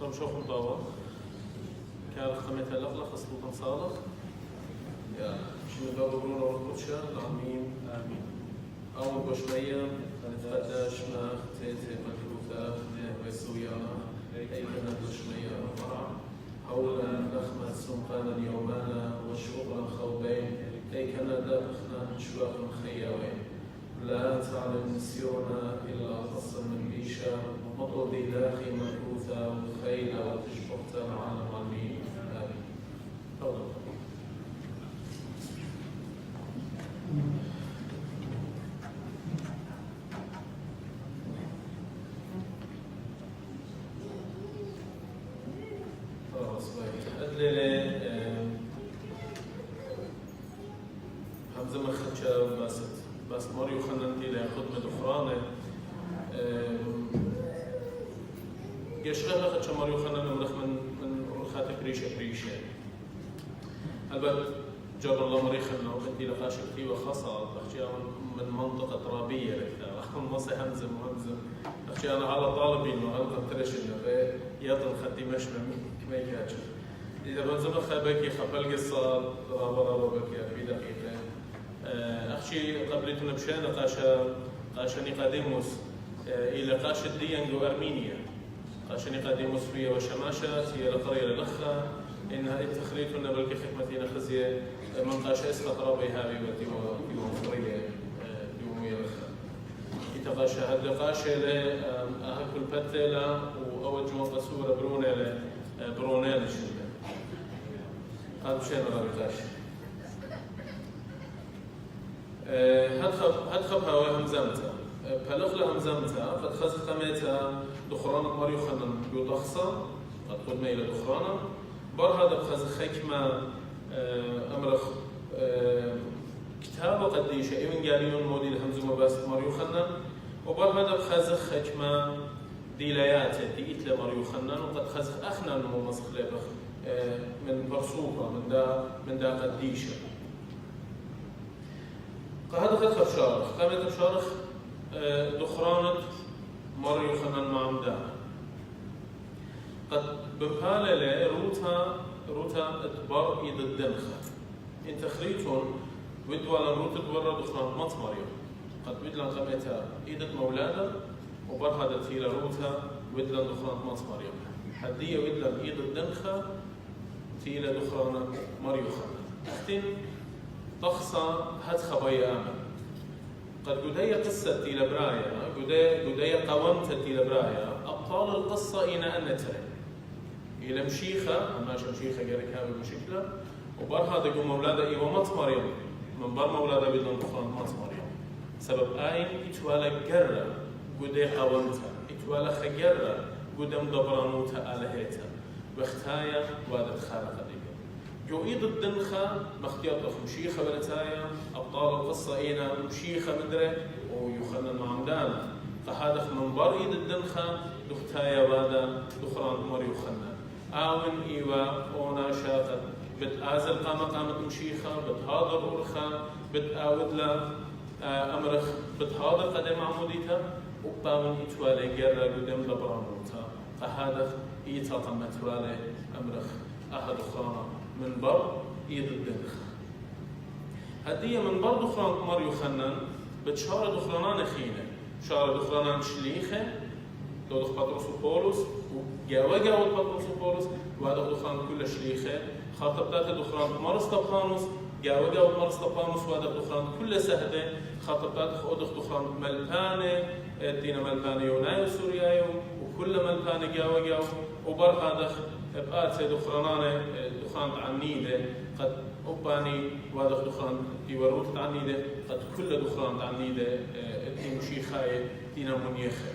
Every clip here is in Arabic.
طب شوف مطاوع كارخ خميت هلق خصبوطا صالح يا شنو قالوا برونا والقرشة العمين آمين أول بشمية نتفداش ما تيتي مكروثة ويسويانا أي كنا بشمية فرع حول نخمة سنقانا يومانا وشغلا خوبين أي كنا داخنا شواق خياوين لا تعلم نسيونا إلا قصا من بيشا مطلبي داخي مكروثة وخيلة وتشبهت معنا مالين آمين تفضل أدلة همزة مخدشة بس ماريو خننتي لخدمة أخرى يشغل خدشة ماريو خنن من رخاتك ريشة البته جاب الله مريخنا وبدي لقاشتي وخاصة بحكي من منطقة ترابية لكذا مصي همزة وهمزة بحكي أنا على طالبي إنه هذا ترشنا يطن خدي مشمع ما يكاتش إذا بنزل خباكي خبل قصة رابا بكي في دقيقة أخشي قبلتنا بشان قاشا نيقاديموس إلى قاشة ديانجو أرمينيا قاشا نيقاديموس فيها وشماشة هي القرية للأخة إنها اتخريتنا بلكي خدمتين خزية من قاشا اسمها قرابي هابي ومفرية يومية للأخة إتقاشا هاد قاشا لأهكل بتلا وأوجه قصورة برونيل الشلة هذا شيء رابطاش هدخب هوا همزمتا بلغلا همزمتا قد خزت قميتا دخرانا ماريو خنن يضخصا قد قد ميلا دخرانا بار هذا بخز خيكما أمرخ كتابة قديشة إيوان قاليون مودي الهمزو مباسط ماريو خنن وبار هذا بخز خيكما ديلايات ديئت ماريو خنن وقد خز أخنا نمو مسخ لبخ من برصوفة من دا قديشة هذا قد بشارخ قامت بشارخ دخرانة ماريو خنن معمدان قد بمحالة روتا اتبار إيد الدنخة انت خريتون ودوالا روتا تبرا دخرانة مات ماريو قد بدلا قامتها إيدة مولادة وبر هذا تيلا روتا ودلا دخرانة مات ماريو حدية ودلا إيد الدنخة تيلا دخرانة ماريو خنن اختين طخصة هاد خبايا آمن قد قدية قصة تيلا برايا قدية قوامت تيلا برايا أبطال القصة إنا أنتري إلى مشيخة أماشا مشيخة قالك هاوي مشكلة وبر هذا قو مولادة إيوة مات مريم من بر مولادة بدون دخرانة مات مريم سبب آين إتوالا قرر قدية قوامتها إتوالا خقرر قدام دبرانوتا آلهيتا واختايا وادت خارقة ديك جو إيد الدنخة مختيار مشيخة بلتايا أبطال القصة إينا مشيخة مدري ويخنن معمدانا فهذا من بر إيد الدنخة دختايا وادا دخران مريو خنن آون إيوا أونا شاقت بتآزل قامت مشيخة بتهاضر أورخة بتآود لا أمرخ بتهاضر قدم عموديتا وباون إتوالي قرر قدم لبرانوتا فهذا إيتا قمت والي أمرخ أحد خانا من بر إيد الدنخة هدية من بر دخران مريو خنن بتشار دخرانان خينة شار دخرانان شليخة لو دخ بطرس وبولس وجاوة بطرس وبولس وهذا دخران كل شليخة خاطبتات دخران مرس طبانوس جاوة مرس طبانوس وهذا دخران كل سهدة خاطبتات دخران ملبانة دينا ملبانة يونايو سوريايو وكل ملبانة جاوة وبر هذا بقات دخرانان دخران عنيدة قد أباني وهذا دخران يوروت عنيدة قد كل دخران عنيدة دي مشيخاية دينا منيخة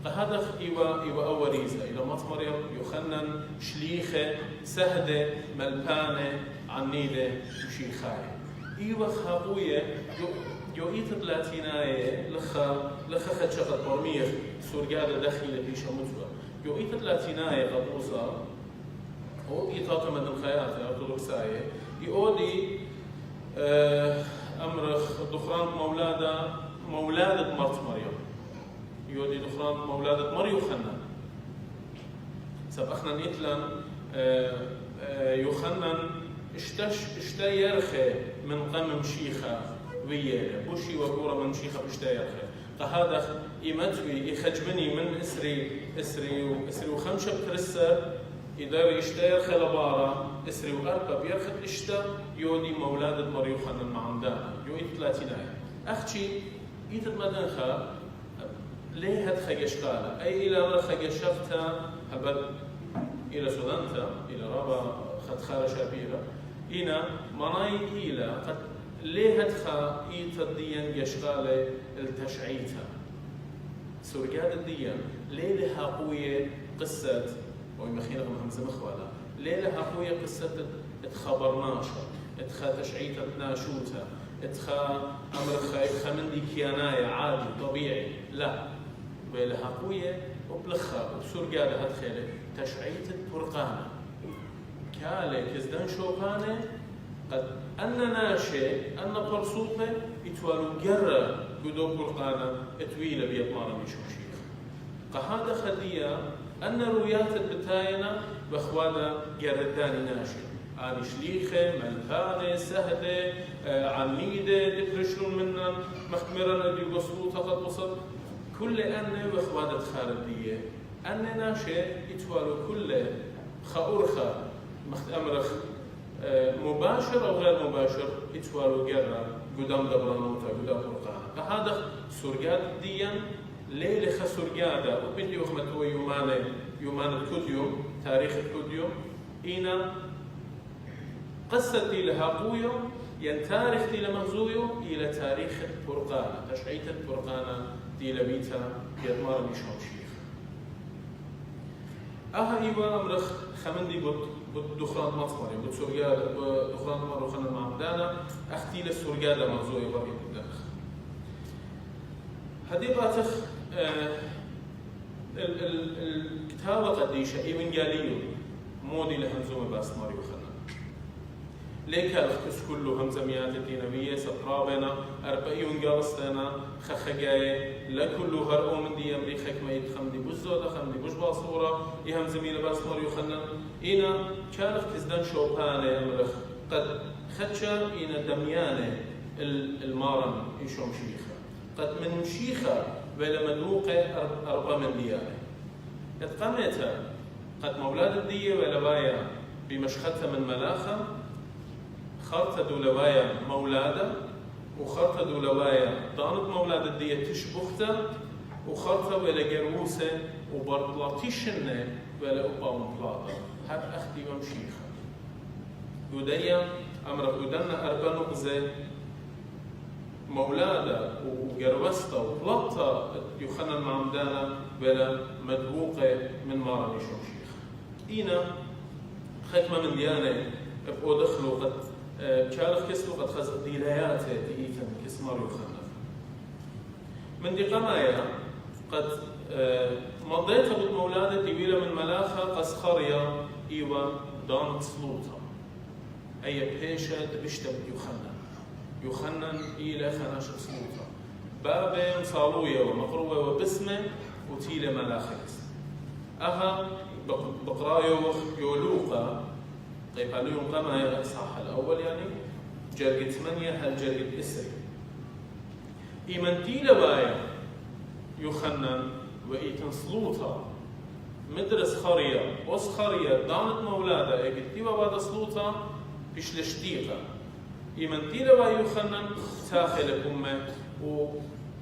فهذا إيوا أوريزة إلى مطمريم يخنن شليخة سهدة ملبانة عنيدة مشيخاية إيوا خابوية يوئيت بلاتيناية لخا خدشقت برميخ سورجادة دخيلة في شموزة يوئيت بلاتيناية قدوزة هو إيطاقة من الخيات الأرثوذكسية يؤدي أمرخ دخران مولادة مرت مريم يودي دخران مولادة مريو خنن سب اخنا نيتلن يوخنن اشتا يرخي من قم مشيخة ويا بوشي وكورة من مشيخة بشتا يرخي قهذا إيمتوي يخجبني من اسري وخمسة بترسر إذا يشتير خلبارة اسري وأربع بيرخد إشتا يودي مولاد مر يوخنن معمدانا يودي 30 أختي إيتت مدنخا ليه هاد خيشقالة أي إلى خيشفتها هبل إلى سودانتا إلى رابا خد خارة شابيرة إنا مناي إلى قد ليه هاد إيتت ديان يشقالة التشعيتها سوريات الديان ليه لها قوية قصة ويمخينا همزة مخوالة ليه لها قوية قصة اتخبرناشا اتخا تشعيتها تناشوتها اتخا أمر خمندي كيانايا عادي طبيعي لا ولها قوية وبلخا وبسوريات هتخيلة تشعيت البرقانة كالي كزدان شوقانة قد أن ناشي أن برسوطة يتوالو جرى قدو برقانة اتويلة بيطمارا مشوشيخ قهذا خدية أن رؤيات البتاينة بخوانا جرداني ناشي آني شليخة ملكانة سهلة عميدة دبرشلون منا مخمرا اللي بصلوطة قد وصل كل أن بخوانا خاردية أن ناشي يتوالو كل خأورخة أمرخ مباشر أو غير مباشر يتوالو جرى قدام دبرانوتا قدام برقانة هذا سوريات ديان ليلة خسوريادا وبنتي وخمتوا يومان الكوديوم تاريخ الكوديوم إنا قصتي لها قويو ين تاريخ دي لمغزويو إلى تاريخ البرقانة تشعيت البرقانة دي لبيتا يدمار مشون شيخ إيوا أمرخ خمندي بدخران مصمري بسوريادا بدخران مروخان المعمدانة أختي للسوريادا مغزويو بابي بدخ هدي باتخ الكتابة قديشة إيمن جاليو مودي لهمزومة باسماري وخنا ليك الخس كله همزميات الدينوية سطرابنا أربعين جالستنا خخجاي لكله هرقو من دي أمريكا كميت خمدي بزودة خمدي بوش باصورة يهمزمي لباسماري وخنا إنا كالف كزدان شوبانة أمرخ قد خدشا إنا دميانة المارن يشوم شيخة قد من مشيخة ولا مدوقة أربع من ديانة اتقامتها قد مولاد الدية ولا بايا بمشختها من ملاخة خرطة دولوايا مولادة وخرطة دولوايا ضانت مولاد الدية تشبختها وخرطة ولا جروسة وبرطلاتيشنة ولا أبا مطلاطة هاد أختي ومشيخة قديا أمر قدنا أربع نقزة مولادة وجروسته وبلطة يخنن معمدانة ولا مدبوقة من مارا نشوم شيخ إينا ختمة من ديانة بقو دخلوا قد كالف كسلوا قد خزق ديلاياته ديئيتن كسمار يخنن من دي قمايا قد مضيتها بالمولادة طويلة من ملاخة قسخرية إيوة دانت سلوطة أي بيشة دبشتة يخنن إلى خناشة سلوطة بابين صالوية ومقروة وبسمة وتيلة ملاخيس بقرايو يولوقا طيب هاليوم قما صح الأول يعني جرقة 8 هالجرقة إسري إيمن تيلة بايا يخنن وإيتن سلوطة مدرس خرية وصخرية دانت مولادة إيكتيبا بعد سلوطة بيش لشتيقة إيمن تيلة بايا يخنن تاخل أمة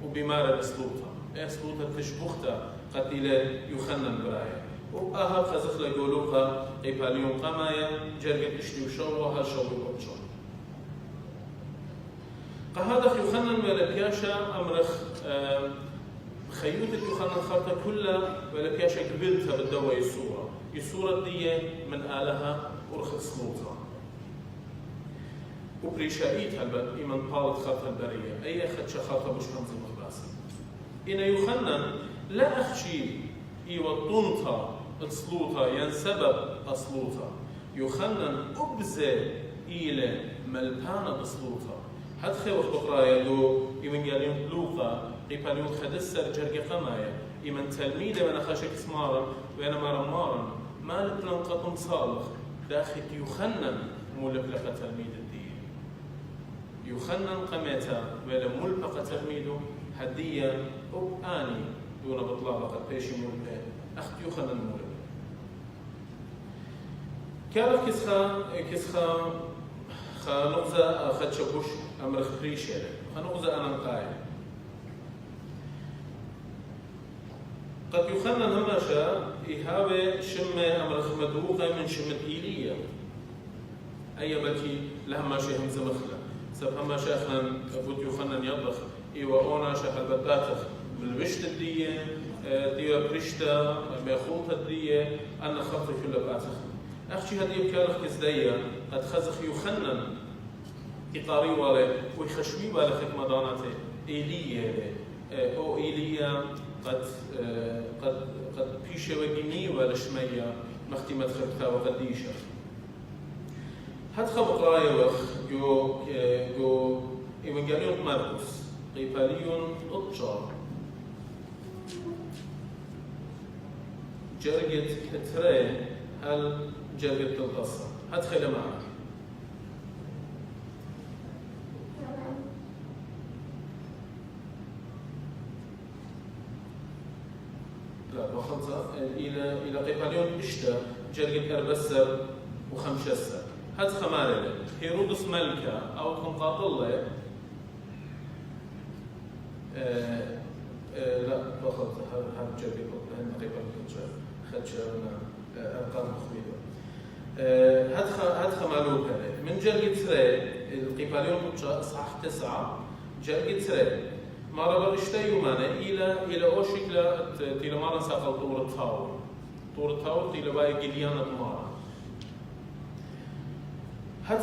وبمارة سلوطة سلوطة تشبختها قتيلة يخنن برايا وأها خزخ لقولوها قيبها اليوم قمايا جرقة اشتي وشوها شوي وبشون قهذا يخنن ولا بياشا أمرخ خيوتة يخنن خارطة كلها ولا بياشا قبلتها بالدواء الصورة دي من آلها ورخت سلوطة وبريشايتها إيمان طالت خارطة البرية أي أخد شخارطة مش خمسة مخباسة إنا يخنن لا أخشي يوطنطها السلوطة ينسبب السلوطة يخنن أبزة إلى ملبانة السلوطة هاد خيوخ بقرايا دو إيمن ياليون بلوقا قيباليون خدسر جرقة قمايا إيمن تلميذة من أخاشك اسمارا وأنا مارا مالك لنقطم صالح داخل يخنن ملبلقة تلميذ الدين يخنن قميتا ولا ملبقة تلميذه هدية أو آني دون بطلابة بيشي ملبقة أخت يخنن ملبقة كالف كسخا خانغزة خدشبوش أمر خبريش يعني خانغزة أنا قايل قد يخنن همشا إهاوة شمة أمر خمدوغة من شمة إيلية أي بلكي لهم شيء همزة مخلة سب همشا أخنا أبوت يخنن يضخ إيوة أونا شحل بداتخ بالبشت الدية ديوة برشتا بيخوط الدية أنا خطر كل باتخ أخشي هذه بكالخ كزدية قد خزخ يخنن إطاري والي ويخشوي بالخك مدانته إيلية أو إيلية قد بيشة وجيني ولا شمية مختمة خبتها وقديشة هاد خبط راية وخ جو إيفانجيليون ماركوس قيباليون أطشار جرجت كترين هل جرجت القصة هاد خيلة معك وخمسة إلى قيباليون إشتا جرجت أربسر وخمشسر هاد خمارة هيرودس ملكة أو قنقاطلة لا فقط هاد جرجت قيباليون خدشنا أرقام مخبيرة هاد خمالوكة من جرجت سري القيباليون صح 9 جرجت سري مرة برشتي يومانا إلى أوشكلا تيلا مارا ساقل طور التاور تيلا باي جليانا مارا هاد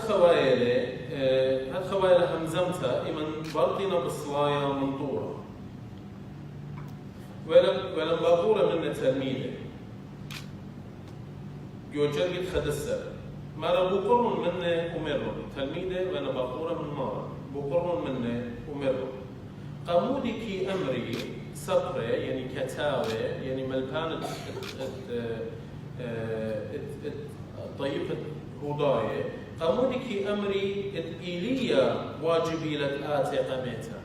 خوايلة همزمتا إمن برطينا بصلايا من طورة ولم باطورة من تلميذة يوجد خدسة مرة بقرن منه أمره تلميذة وأنا باطورة من مارا بقرن منه أمره قامودي كي أمري سطرة يعني كتاوة يعني ملبان طيبة هداية قامودي كي أمري إيليا واجبي لتآتي قميتا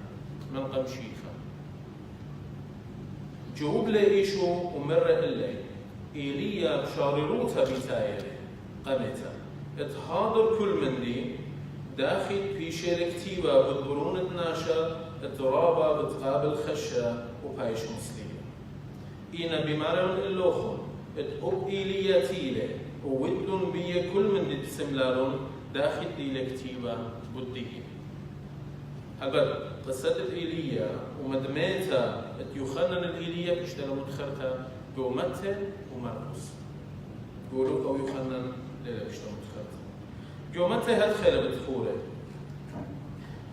من قمشيخة جوب لإيشو ومر إلي إيليا شارروتا بتايري قميتا اتحاضر كل من دي داخل في شركتيبة بالبرون الناشا الترابة بتقابل خشة وبايش مسلمة إينا بمارون اللوخون اتقب إيليا تيلة وودن بيه كل من دي تسملارون داخل دي لكتيبة بديه هلبت قصة إيليا ومدميتا يخنن الإيليا بيشتغل مدخرتها بومته ومرقص قولوا أو يخنن ليلة بيشتغل مدخرتها جومته هالخيلة بتخوله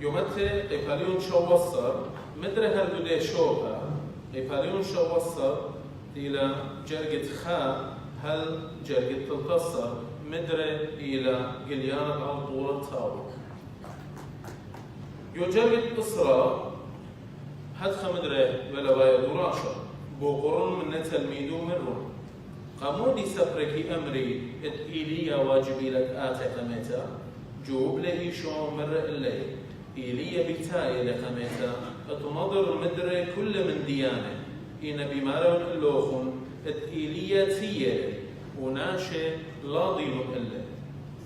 جومته قيباليون شو وصل مدري هالبدي شوها قيباليون شو وصل إلى جرجة خا هل جرجة تلتصر مدري إلى جليانة على طول التاوك يو جرجة إسراء هدخ مدري ولا بايا دراشة بقرن من تلميذو مرون قامودي سفركي أمري إيليا واجبي لك آتي قميتا جوب لهي شو مر إلي إيليا بتاي لقميتا اتنظر مدري كل من ديانة إن بمارون اللوخون إيليا تيه وناشي لا ضينو إلا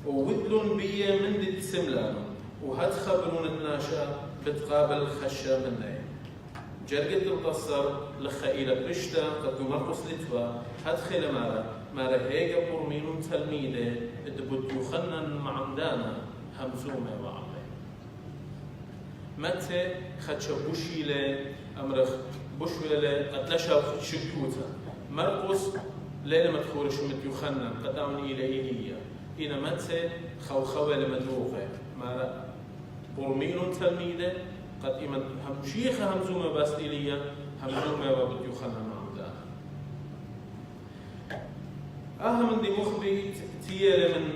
وودلون بيه من دي تسملانو وهد خبرون الناشا بتقابل خشة مني جرجت القصر لخائلة برشتا قد مرقص لتوا هدخل مارا هيجا برمينون تلميذة ادبت يخنن معمدانا همزومة وعمي متى خدشا بوشيلة أمرخ بوشيلة قد لشا شكوتا مرقص ليلة مدخول شمت يخنن قدامني إليه إنا متى خوخوة لمدوغة مارا برمينون تلميذة قد إيمان همشيخة همزومة بس إليا همزومة وبد يخنن معمدانا أهم دي مخبي تيالي من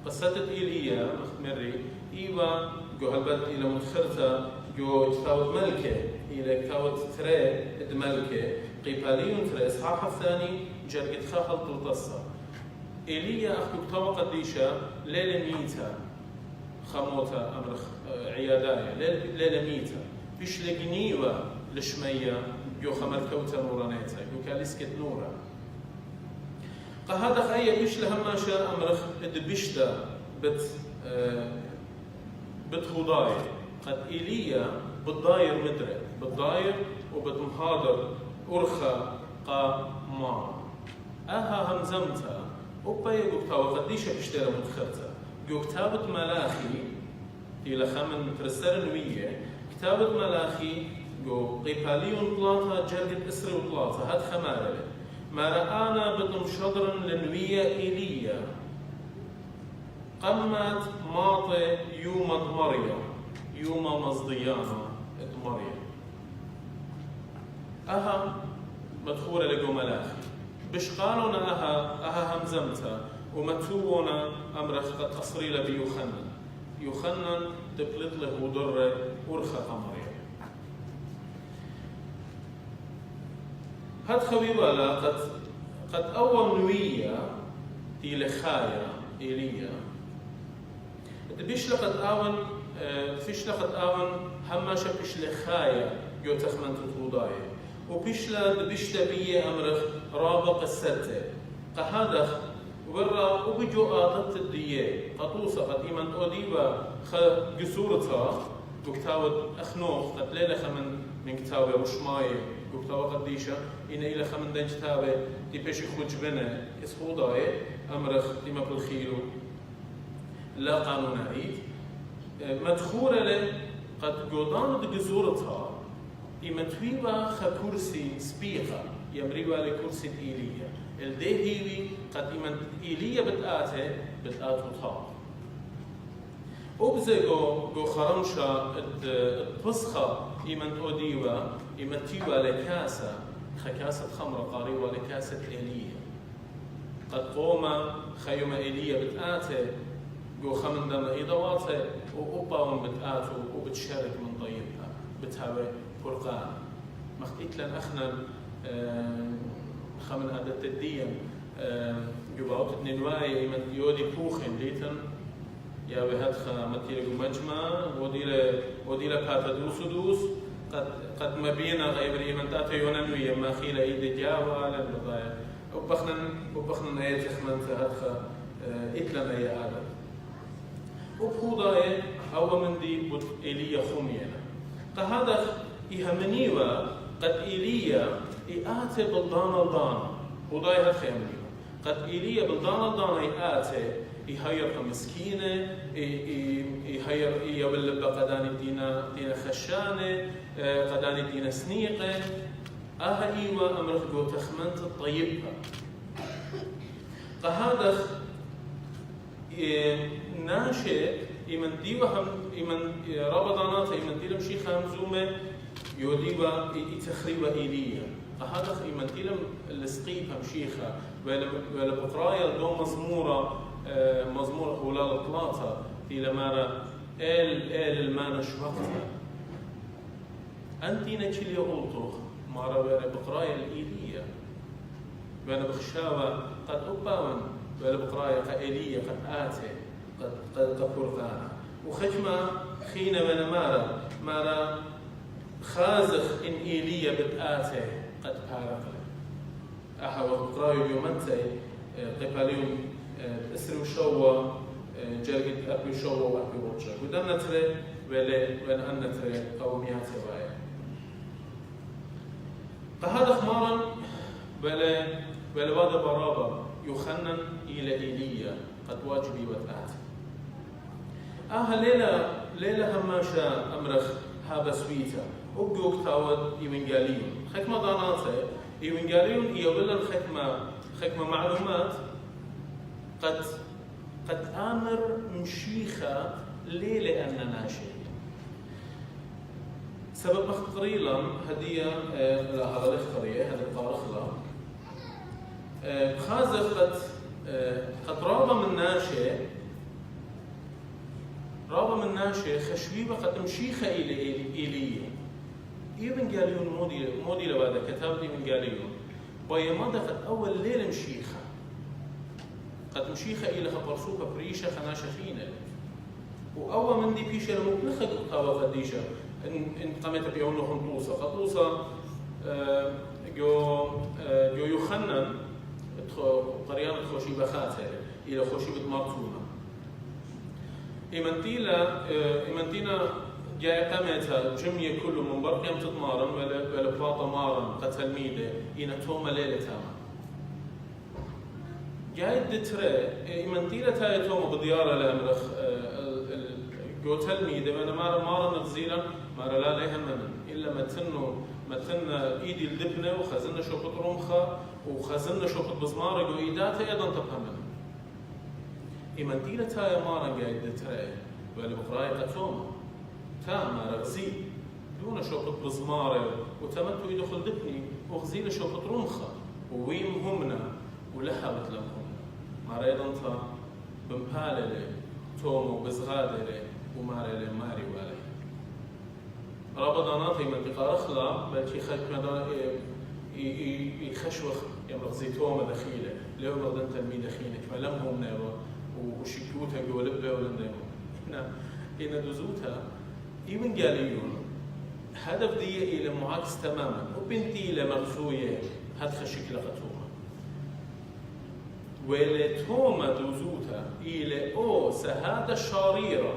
قصة إيليا مخمري إيوا جو هلبت إلى مدخرتا جو تاوت ملكة إلى تاوت تري إد ملكة قيباليون في الإصحاح الثاني جرقت خاخل تلتصة إيليا أخذ كتابة قديشة ليلة ميتا خموتا أمر عيادايا ليلة ميتا بيش لقنيوة لشمية يو خمر كوتا نورانيتا يو كاليسكت نورا قهذا خايا بيش لهماشا أمرخ إدبشتا بتهوداي قد إيليا بالضاير مدري بالضاير وبتمهادر أرخى قا أها همزمتا وباي قبتاوة قديشة بيشترى متخرتا جو كتابة ملاخي إلى خمن ترسل نوية كتابة ملاخي جو قيباليون بلاطة جرقت إسري وبلاطة هاد خمارة ما رآنا بدم شضرا لنوية إيليا قمت ماطي يوم مريم يوم مصديانا مريم أها مدخولة لقو ملاخي بش قالونا أها همزمتا ومتوونا أمرخ قد أصريل بيوخنن يوخنن تبلط له ودر ورخة مريم هاد خويوالا قد أول نوية دي لخايا إيليا بيش لقد آون فيش لقد آون هماشا بيش لخايا جو تخمن تطودايا وبيش بيش تبيه أمرخ رابق الستة قهادخ ورا وبيجو آدت الدية قطوسة قد إيمان أوديبا قصورتها وكتاوة أخنوخ قد ليلة من كتاوة وشماية وكتاوة قديشة إن إلى خمن دين كتاوة دي بيش يخرج بنا إسخوضاية أمرخ ديما بالخيلو لا قانونائي مدخورة له قد قدان قصورتها إمتويبا خكرسي سبيخة يمريبا لكرسي إيليا الدهيوي قد إمن إيليا بتآته طاق وبزي جو خرمشا الفسخة إمن أوديوا إمتيوا لكاسة خكاسة خمر قاريوا لكاسة إيليا قد قوم خيوم إيليا بتآته جو خمن دم إيضواته وأباهم بتآته وبتشارك من طيبها بتهاوي فرقان مختيت لن أخنا خمن عدد الدين جباوت ننواي من يودي بوخن ليتن يا بهدخ متيرجو مجمع ودي له كاتدوس دوس قد ما بينا غير من تاتي يونانوي ما خيل ايد جاوا للبضايا وبخنا ايت خمن هدخ اتلنا يا ادم وبخوضاي او من دي بوت ايليا خمينا قهذا يهمنيوا قد إيليا إياتي بالدانا الدانا وضاي هاد خيمنيوا قد إيليا بالدانا الدانا إياتي يهير مسكينة يهير يبلب قداني دينا خشانة قداني دينا سنيقة إيوا أمرخ جو تخمنت الطيبة قهذا ناشئ إمن ديوا هم إمن ربضانات إمن ديلم شيخ همزومة يوديوا يتخريوا إيليا هذا إمن ديلم السقيب هم شيخة ولا بقرايا دو مزمورة أولاد الطلاطة دي مانا المانا شوقتها أنتي نتشيلي قلتوخ مارا ولا بقرايا الإيليا ولا بخشاوة قد أباون ولا بقرايا قائلية قد آتي قد فرقانا وخجمة خينا من مارا خازخ إن إيليا بتآتي قد بارقل أحوى بقرايا اليومنتي قباليوم اسري وشوى جرقت أبي شوى وأبي وجه ودنا تري وين أن تري قوميات وايا فهذا خمارا ولا بعد برابة يخنن إلى إيليا قد واجبي وتآتي ليلة هماشا أمرخ هابا سويتا وبيوك تاود إيوانجاليون خكمة داناته إيوانجاليون يبلن خكمة معلومات قد آمر مشيخة ليلة أن ناشئ سبب مخطريلا هدية هذا الخطرية هذا الطارخلة خازف قد رابا من ناشئ خشويبة قد مشيخة إلى إيليا إيفنجاليون مودي لبعد كتاب إيفنجاليون بايمادا قد أول ليلة مشيخة قد مشيخة إلى خبرسوكا بريشة خناشة خينة وأول من دي بيشة المبلخة قطابة قديشة إن قامت بيونه خطوصة جو يخنن قريان خوشي بخاته إلى خوشي بتمارتونا إيمانتينا جاي قامتها جمية كله من برقيم تتمارن ولا بلاطة مارن قتلميدة إنا توما ليلة تاما جاي دتري إيمانتينا تاي توما بديارة لأمرخ جو تلميدة وانا مارن نغزيلا مارا لا يهمنا إلا متن إيدي الدبنة وخزلنا شوكت رمخة وخزلنا شوكت بزمارة جو إيداتها أيضا تفهمنا إيمانتينا تاي مارن جاي دتري ولا بقراية قتوما تاما رغزي دون شوكت بزمارة وتمتو يدخل دبني وغزيل شوكت رمخة وويم همنا ولحبت لهم مارا أيضا تا بمهالة تومو بزغادة ومارا ماري والي رابضانات منطقة رخلة بلكي يخشوخ يمرغزي توما دخيلة لو مردن تلمي دخيلة كما لمهم نيرو وشكوتها جولبة ولنيرو هنا دوزوتها إيمن قاليون هدف دي إلى معاكس تماما وبنتي إلى مغزوية هدخل شكل قطوما ولتوما دوزوتها إلى أو سهادة الشاريرة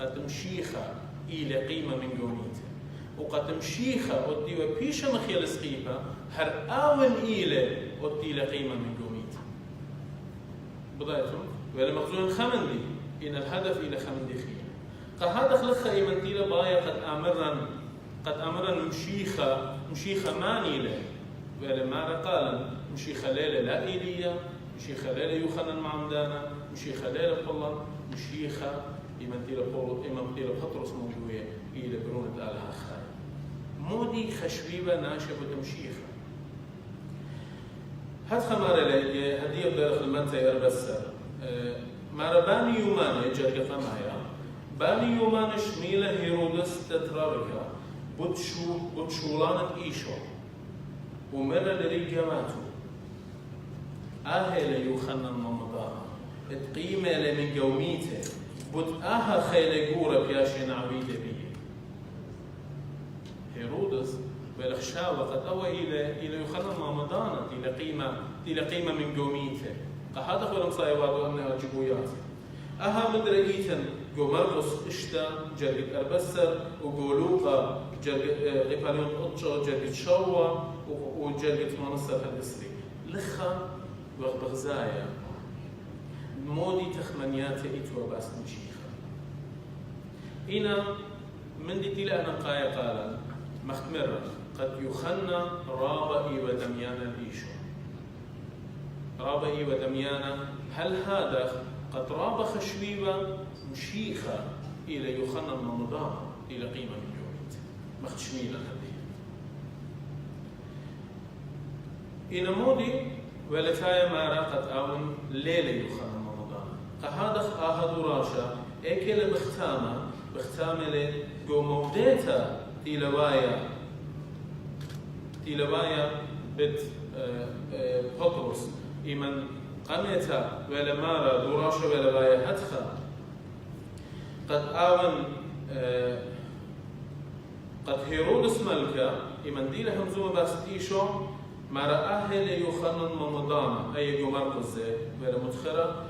قد مشيخة إلى قيمة من جونيته وقد مشيخة ودي وبيشة مخيل سقيبة هر آون إلى ودي لقيمة من جونيته بدايتهم ولا مغزوين خمندي إن الهدف إلى خمندي خير قهذا خلقها إيمانتيلا بايا قد أمرا مشيخة مانيلة ولا ما رقالا مشيخة ليلة لا إيلية مشيخة ليلة يوخنا معمدانا مشيخة ليلة بطلان مشيخة إيمانتيلا بطرس موجوية إلى برونة آلها خاي مودي خشبيبة ناشبة مشيخة هاد خمارة لي هدية بداخل المنطقة يربسر مارا باني يوماني جاري قمايا باني يوماني شميلة هيرودس تتراركا بتشولانة إيشو ومرة لريجاماتو آهل يوخنا الممضاء تقيمة لمن قوميته آها خيل جورة بياشين عبيدة بيه هيرودس بالخشاوة قد أوى إلى يوخنا الممضاء إلى قيمة من قوميته قهذا هو المصايبات وأنها جبويات أها مدري إيتن جو مرقس إشتا جرقت أربسر وقولوقا غيباليون أطشا جرقت شوا وجرقت منصر هالبسري لخا وغبغزايا مودي تخمنيات إتوا باس مشيخة إنا من دي تلا أنا قاية قالا مختمرة قد يخنى رابئي ودميانا الإيشو رابئي ودميانا هل هذا قد راب خشبيبة مشيخة إلى يخنى الممضاء إلى قيمة من جويت مختشميلة هذه إنا مودي ولتايا مارا قد آون ليلة يخنى الممضاء قهادخ آهدو راشا إيكيل بختامة لي جو موديتا تيلوايا بيت بطرس إيمن قميتا ولا مارا دوراشا ولا بايا هدخا قد آون قد هيرودس ملكا إيمن ديلا همزومة باستيشو مارا أهل يخنن ممضانا أي جو مرقزة ولا متخرة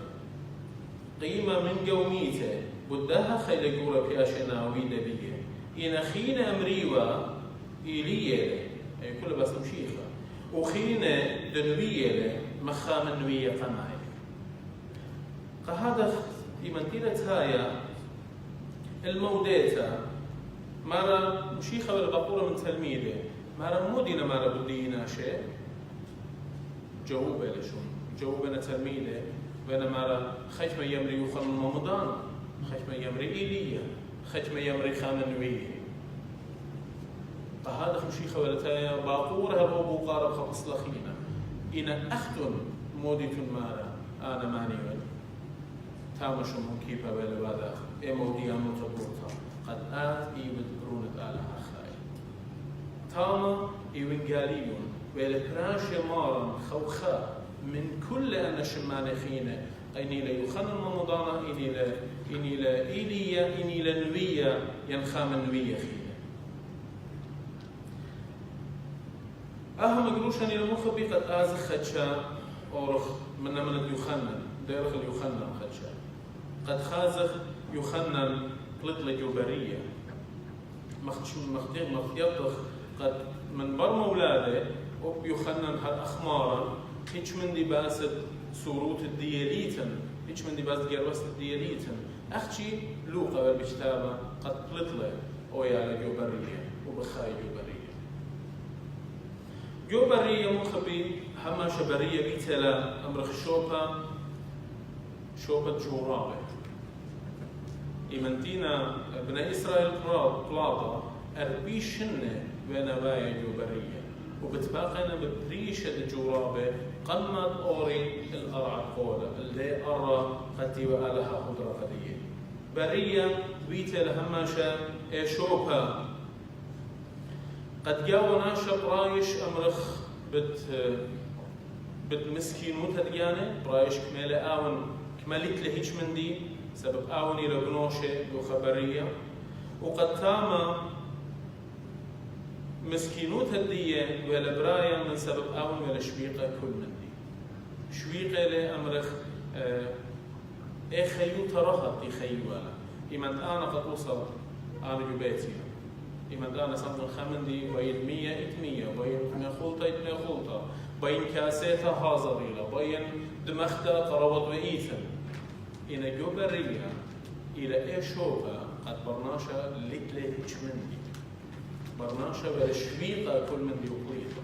قيمة من قوميته بدها خيل جورا بياشنا ويدا بيه إن خينا أمريوا إيلية أي كل بس مشيخة وخينا دنوية مخام النوية قماي قهذا إيمانتيلة هايا الموديتا مارا مشيخة ولا بقورة من تلميذه مارا مودينا مارا بدينا شيء جوابه لشون جوابنا تلميذه بين مارا خشمة يمري يخل الممضان خشمة يمري إيلية خشمة يمري خام النوية قهذا مشيخة ولا تايا باقورها الروبو قارب خبص لخينا إن أختن موديت مارا أنا ماني تامشهم كيفا ولا بعد إيه موديا متبوطة قد آت إيبت برونة آلها خاي تاما إيوانجاليون والبراش مارا خوخا من كل أن شمان خينة إني لا يخنن مضانا إني لا إيليا إني لا نوية ينخام نوية خينة أهم قروشان إلى مخبي قد آزخ خدشا أورخ من يخنن ديرخ اليخنن خدشا قد خازخ يخنن قلت جوبرية مخيطخ قد من بر مولاده وبيخنن هالأخمارا هيش من دي باسد سوروت الدياليتن هيش من دي باسد جروست الدياليتن أخشي لوقا بالبشتابة قد قلت ويا جوبرية وبخاي جوبرية مخبي هما شبرية بيتلا أمرخ شوبة جورابة إيمانتينا بني إسرائيل بلاطة أربيشنة بنوايا جوبرية وبتباقينا ببريشة جورابة قمت أوري الأرعى قولة اللي أرى قدي وآلها خضرة قدية برية بيتلا هماشا شوبة قد جاونا شبرايش أمرخ مسكين متديانة برايش كمالة آون كماليت لهيش من دي سبب آوني لبنوشة وخبرية وقد تام مسكينوت هدية ولا برايا من سبب آون ولا شبيقة كل من دي شبيقة لأمرخ خيوطة رهط خيوالا إيمان أنا قد وصل أنا جبيتي إيمان أنا سنة الخمندي بين 100 800 بين خلطة 8 خلطة بين كاسيتها هازريلا بين دمختها قروض وإيثن إن جوبرية إلى إيشوبا قد برناشا لكله هيش مندي برناشا ولا شبيقة كل مندي وقليطة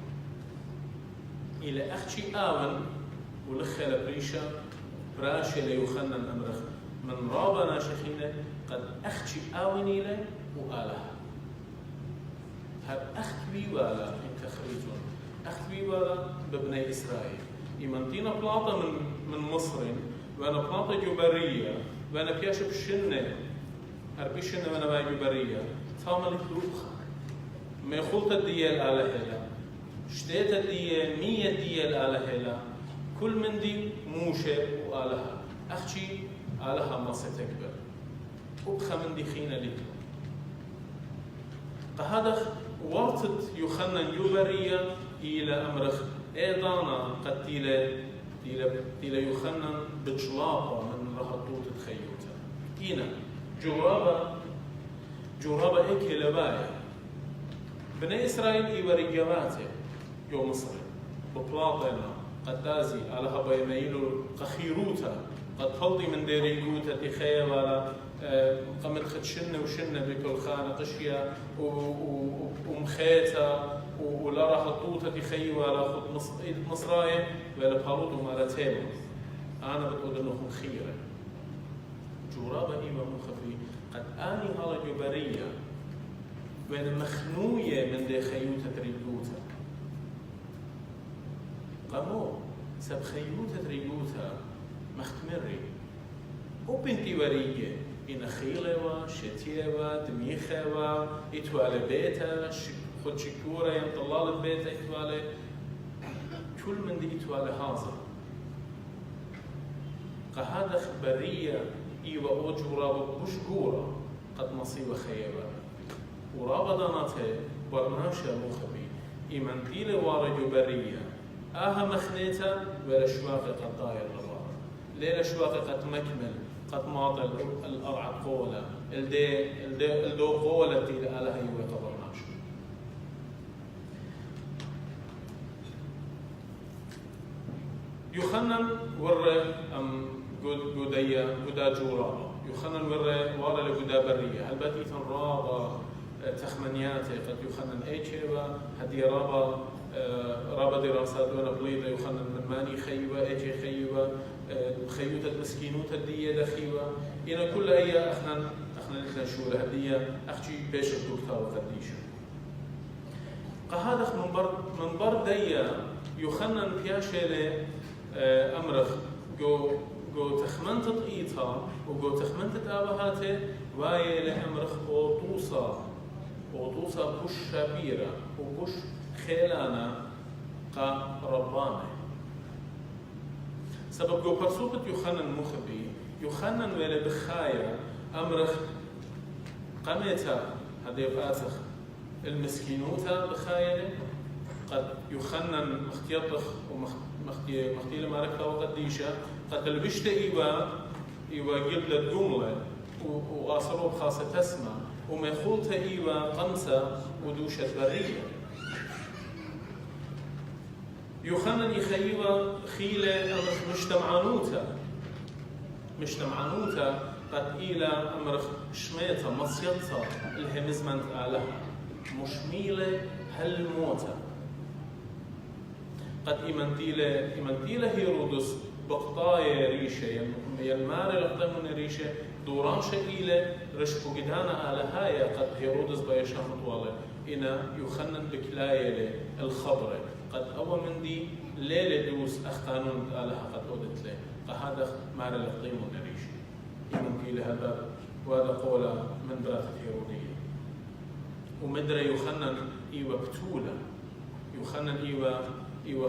إلى أختي آون ولخل بريشا براشا ليخنن أمرخ من رابا ناشخينة قد أختي آون إلى وآلها هب أخت بيوالا إن تخريجون أخت بيوالا ببني إسرائيل إيمانتينا بلاطة من مصر وأنا بلاطة جوبرية وأنا بياشب شنة أربي شنة وأنا باي جوبرية تاملت لوخا ما يخلط الديال على هلا شتيت الديال 100 ديال على هلا كل من دي موشة وآلها أختي آلها ما ستكبر وبخا من دي خينة لك فهذا ورطت يخنن جوبرية إلى أمرخ إيضانا قد تيلا يخنن بجلابة من رهطوت تخيوتا إينا جرابة إيكي لبايا بني إسرائيل إيوري جواته جو مصر ببلاطنا قد تازي على هبا يميلو قخيروتا قد تلضي من ديريقوتا تخيل على قمت خد شنة وشنة بكل خانة قشية ومخيتا ولا راح الطوطة تخيل ولا خد مصراية ولا بهاروت ومالا تيمو أنا بتقول إنهم خيرة جرابة إيما مخفي قد آني هلا جبرية وين مخنوية من دي خيوتة ريقوتا قامو سب خيوتة ريقوتا مختمري وبنتي ورية إن خيلة شتية دميخة إتوالى بيتا خد شكورة ينطلال البيتا إتوالى كل من دي إتوالى هذا قهذا خبرية إيوة أوجو رابط مش قورة قد مصيبة خيبة ورابطاناته برناشا مخبي إيمان تيلي وارا جبرية آها مخنيتا ولا شواقي قد داير الرابط ليلة شواقي قد مكمل قد ماطل الأرعى قولة الدو قولة تيلي آلها يوي قبرناشا يخنن ورى قدا جورابا يخنن ورى لقدا برية هل باتيتن رابا تخمنياتي قد يخنن ايشيبا هدي رابا دراسات وانا بليدة يخنن من ماني خيوة ايشي خيوة خيوتة مسكينوتة دية دخيوة إنا كل ايا اخنا لتنا شورة هدية اخشي بيش الدكتور وقديشة قهادخ من بر دية يخنن بياشي أمرخ جو تخمنت تقيتها وجو تخمنت آبهاته واي لأمرخ أو توصى وطوسا بوش شابيرا وبوش خيلانا قا ربانه سبب جو برسوبة يوحنن مخبي يوحنن ولا بخايا أمرخ قميتا هذا يبقاتخ المسكينوتا بخايا قد يوحنن مختيطخ ومختي لما ركتا وقديشة قد البشت إيوا قبل الجملة وآصروا بخاصة تسمع وما يخولت إيوا قمسة ودوشة برية يوحنن يخيوا خيلة أمرخ مجتمعانوتا قد إلى أمرخ شميتا مصيطة الهمزمنت آلها مشميلة هالموتة قد إمنتيلة هيرودس بقطايا ريشة يلمار لقدمون ريشة دوران شئيلة رشبو قدانا آلهايا قد هيرودس بايشان طوالة إنا يوحنن بكلاية الخبرة قد أول من دي ليلة دوس أختانون آلها قد أودت له قهذا مار لقدمون ريشة إمنتيلة هذا وهذا قولة من براتة هيرودية ومدرى يوحنن إيوة بتولة يوحنن إيوة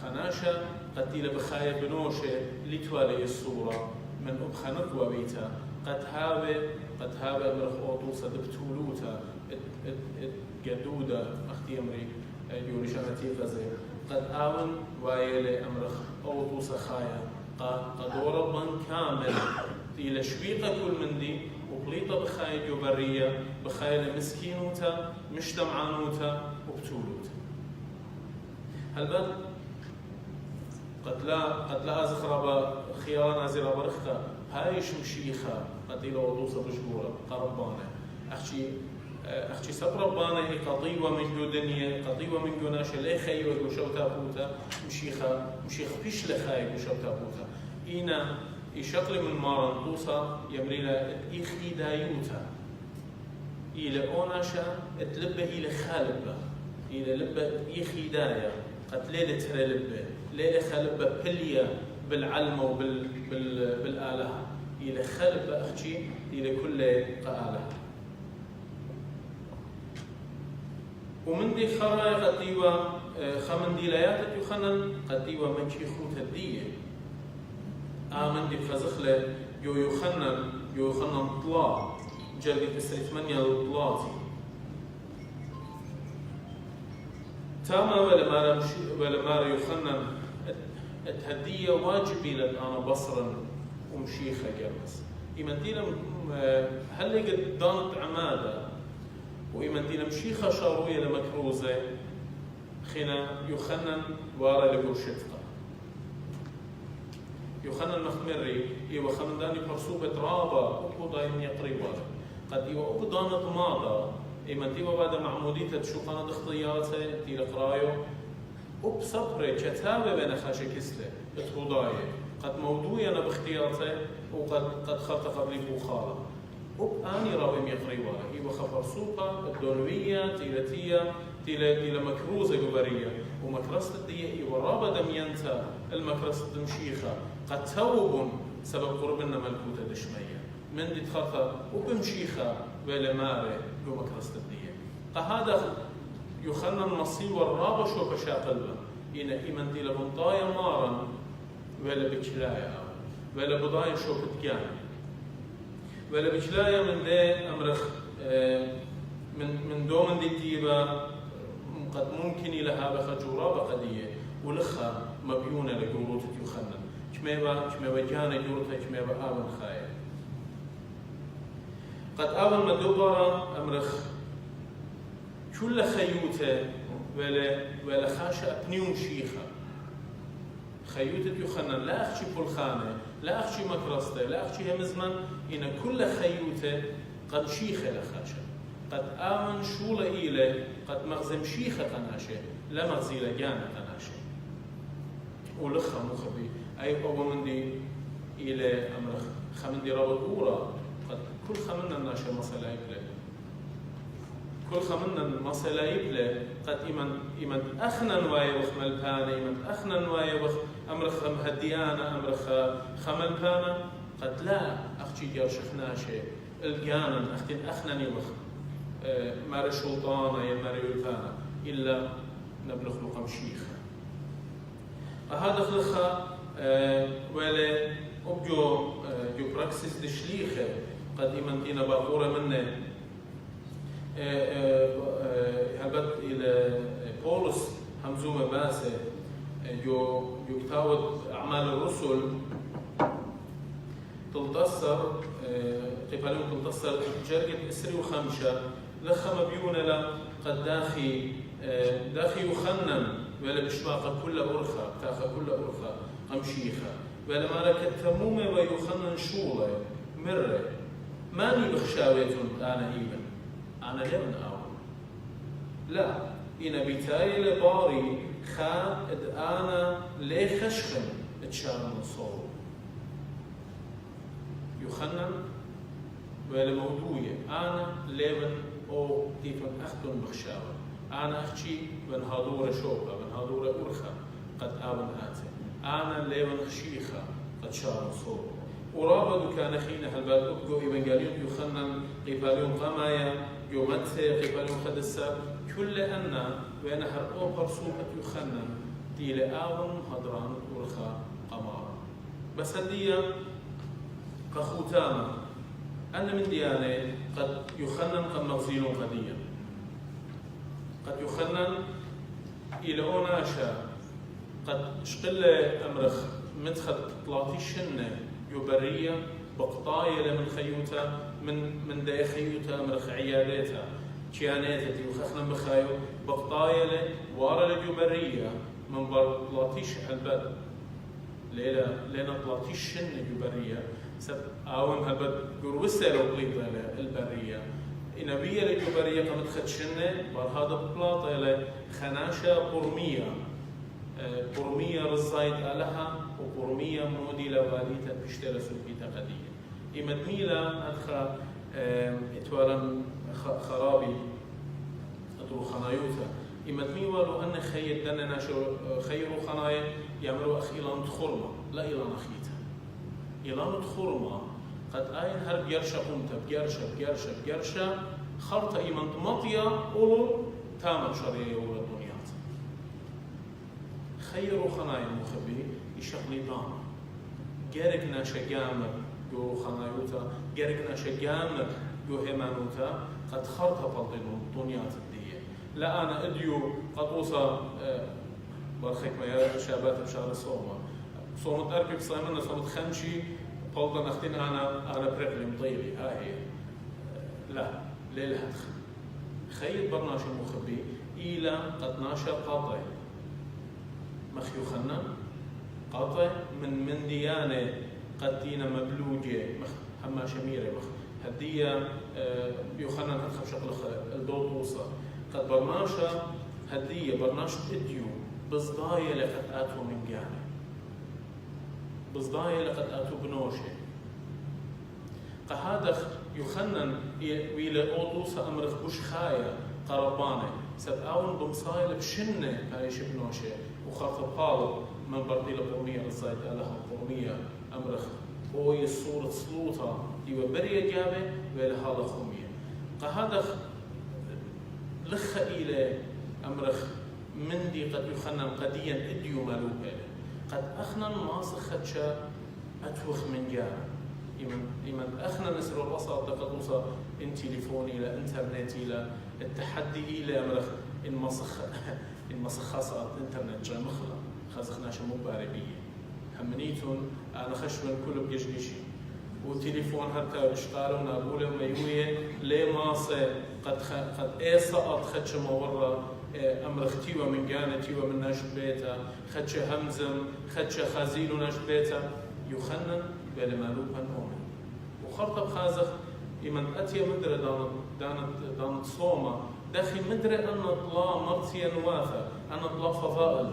خناشة قتيلة بخايا بنوشة لتوالي الصورة من أبخنق وبيتا قد هابة مرخ أوطوسة بتولوتا جدودة أختي أمري يوريشانتي غزير قد آون وايلة أمرخ أوطوسة خايا قد وربا كامل إلى شويقة كل من دي وبليطة بخايا جبرية بخايا مسكينوتا مجتمعانوتا وبتولوتا هل قد لا أزخرب خيارا نازل برخة هايش مشيخة قد إلى وضوصة بجبورة قربانة أخشي سب ربانة قطيوة من جو دنيا قطيوة من جو ناشا لي خيوة وشو تابوتا مشيخ فيش لخايق وشو تابوتا إينا يشقل من مارن توصى يمرينا إخي دايوتا إلى أوناشا اتلبه إلى خالبه إلى لبه إخي دايا قد ليلة ترى لبه ليلة خلبه بليا بالعلمة بالآلة إلى خلبه أخشي إلى كل قآلة ومن دي خرايا قديوة خمن دي ليات يخنن قديوة من شي خوت الدية آمن دي بخزخلة يخنن طلاع جلقة السيثمانية للطلاعتي تاما ولا مارا يخنن التهدية واجبي لأنا بصرا ومشيخة جرس إيمانتينا هل قد دانت عمادة وإيمانتينا مشيخة شاروية لمكروزة خنا يخنن وارا لبرشتقة يخنن مخمري إيوه خنن داني برسوبة رابا أبو دايم يقريبا قد إيوه أبو دانت ماضا إيمانتيوه بعد معمودية تشوفانا دخطياتي تيلا قرايو وبصبري كتابة بين خاشة كسلة بتخوضاية قد موضوعي أنا باختيارتي وقد خلط قبلي بوخالة وبآني راويم يقريبا إيوه خفر سوقة الدونوية تيلا مكروزة جبرية ومكرسة الدية إيوه رابا دميانتا المكرسة دمشيخة قد توب سبب قربنا ملكوتة دشمية من دي تخطى وبمشيخة ولا ماري جو مكرسة الدية قهذا يخنن النصيب والرابة شو بشاقلبا إنا إيمان دي لبنطايا مارا ولا بكلايا ولا بضايا شو بتجان ولا بكلايا من دي أمرخ من دومن دي تيبا قد ممكن لها بخجورة بقدية ولخا مبيونة لجورة يخنن كميبا جانا جورتها كميبا آمن خايا قد آمن مدوبرا أمرخ كل خيوته ولا خاشة أبنيوم شيخة خيوتة يخنن لا أخشي بالخانة لا أخشي مكرسته لا أخشي همزمن إن كل خيوته قد شيخة لخاشة قد آمن شولة إلى قد مغزم شيخة تناشة لا مغزيلة جانة تناشة ولخا مخبي أي أول من دي إلى أمرخ خمن دي رابط أورا قد كل خمنا الناشة مسألة إبلة كل خمنا مسألة إبلة قد إيمان أخنا نوايا وخمل بانا إيمان أخنا نوايا وخ أمرخ مهديانا أمرخ خمل بانا قد لا أختي جارشخ ناشة الجانا أختين أخنا نيوخ مار شلطانة يا مار يلتانا إلا نبلغ لقم شيخة هذا خلخة ولا أبجو جو براكسيس دشليخة قد إمنتينا باقورة منه هبت إلى بولس همزومة باسة جو كتاوت أعمال الرسل تلتصر قبالهم تلتصر جرقة إسري وخمشة لخم بيونا لا قد داخي يخنن ولا بشماقة كل أرخة تاخى كل أرخة قمشيخة ولا مالك التمومة ويخنن شولة مرة ماني بخشاوية أنا إيمن أنا لمن أول لا إنا بتاي لباري خاد أنا ليه خشخن اتشار من صور يخنن ولا موضوعي أنا لمن أو تيفن أختن بخشاوة أنا أختي من هادورة شوبة من هادورة أرخة قد آبن آتي أنا لمن خشيخة قد شار صور ورابد كان خينا هالباد أبقوا إبنجاليون يخنن قباليون قمايا يومتسي قباليون خدسة كل أن وين هرقو برسومة يخنن دي لآون هدران ورخا قمارا بس هدية كخوتانا أن من ديانة قد يخنن قد مغزينون قديا قد يخنن إلى أوناشا قد شقل أمرخ مدخل طلاتي شنة يبرية بقطايا من خيوتا من دا خيوتا مرخ عيادتها كياناتها وخخنا بخايو بقطايا وارا لجبرية من بلاتيش البد لينا بلاتيش شن جبرية سب آوام هالبد قروسة لو قليبا البرية نبية لجبرية قمت خد شنة بار هذا بلاطة خناشة قرمية رزايد لها وقرمية مودي لواليتا بيشترى سوكيتا قدية إمد ميلا أدخل إتوالا خرابي أدرو خنايوتا إمد ميلا لو أن خير دننا خير خنايا يعملوا أخ إلان تخرمة لا إلان أخيتا إلان تخرمة قد آين هر بيرشا قمتا بيرشا خرطة إيمان مطيا أولو تامر شرية أولو الدنيا خير خنايا مخبي يشغلي دام جارك ناشا جامر جو خنايوتا جارك ناشا جامر جو هيمانوتا قد خرطة بلطنو الدنيا الدية لا أنا أديو قد أوصى برخيك ما يا شابات بشهر صومت أربك صايمنا صومت خمشي بلطن أختين أنا برقلي مطيبي هاي لا ليلة هدخل خير برناشا مخبي إلى قد ناشا قاطع مخيو خنا قاطع من ديانة قد دينا مبلوجة هما شميرة هدية يوخنا هدخل شغل الدور توصى قد برناشا هدية برناش اديو بصدايا لقد آتوا من جانة بصدايا لقد آتوا بنوشة قهادخ يخنن ويلا أوتوسى أمرخ بوش خايا قربانة سبقاون بمصايل بشنة هايش بنوشة وخاطب قالب من بردي لقومية الزايد لها قومية أمرخ هو الصورة سلوطة ديوا بريا جابة ولا هذا خومية قهادخ لخ إلى أمرخ من دي قد يخنن قديا إديو مالوكا قد أخنن ماسخ خدشا أتوخ من جابة إيمان أخنا نسر البصر قد وصل إن تليفون إلى إنترنت إلى التحدي إلى أمرخ إن مسخ صارت إنترنت جاي مخلا خزخناش مباربية همنيتون أنا خشمن كل بجيشي وتليفون حتى بشتغلون أقوله ميوية ليه ماسة قد إيصأت خدش مورة أمرخ تيوة من جانة تيوة من ناش بيتا خدش همزم خدش خزيل ناش بيتا يخنن بلا مالوبا نومن وخرطب خازخ إمن أتي مدرة دانت صومة داخل مدرة أن الله مرتيا نواثة أن الله فضائل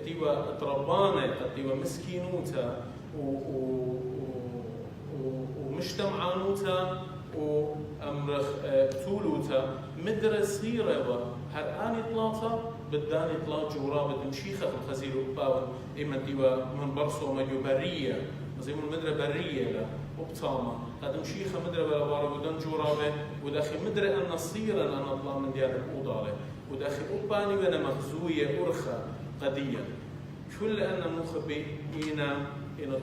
تيوة تربانة تيوة مسكينوتا ومجتمعانوتا وأمرخ تولوتا مدرة صغيرة هرآن إطلاطة بدان إطلاط جورابة مشيخة في الخزير وباون إما تيوة من برصومة جبرية مزيمون مدرة برية لا وبطامة قدم شيخة مدرة بلا بارا ودن جورابة وداخل مدرة أن نصيرا أن أطلع من ديار الأوضالة وداخل أباني بنا مغزوية أرخى قديا كل أن مخبي إنا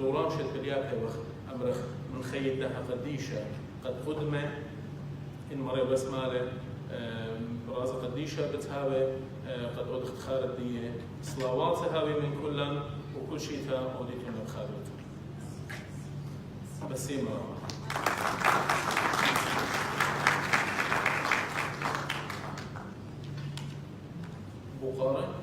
دوران شد بالياك وخ أمرخ من خيدها قديشة قد قدمة إن مرة بس ماله برازة قديشة بتهاوي قد أدخت خارج دي صلوات هاوي من كلن وكل شيء تا أوديتون بخارج بسيمة بقارة